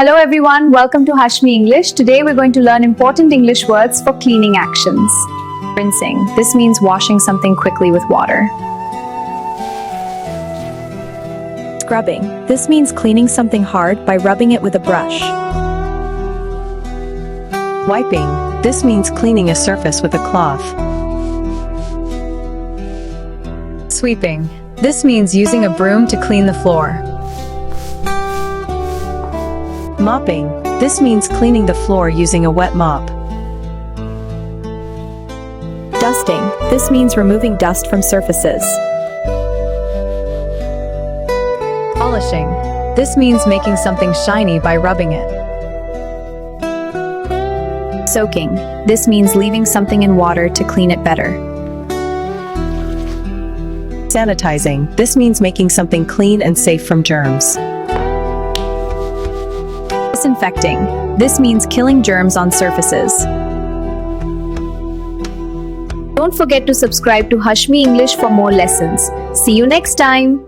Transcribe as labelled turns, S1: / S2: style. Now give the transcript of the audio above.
S1: Hello everyone, welcome to Hashmi English. Today we're going to learn important English words for cleaning actions. Rinsing. This means washing something quickly with water.
S2: Scrubbing. This means cleaning something hard by rubbing it with a brush.
S3: Wiping. This means cleaning a surface with a cloth.
S2: Sweeping. This means using a broom to clean the floor.
S3: Mopping. This means cleaning the floor using a wet mop.
S2: Dusting. This means removing dust from surfaces. Polishing. This means making something shiny by rubbing it.
S1: Soaking. This means leaving something in water to clean it better.
S3: Sanitizing. This means making something clean and safe from germs.
S1: Disinfecting. This means killing germs on surfaces. Don't forget to subscribe to Hashmi English for more lessons. See you next time.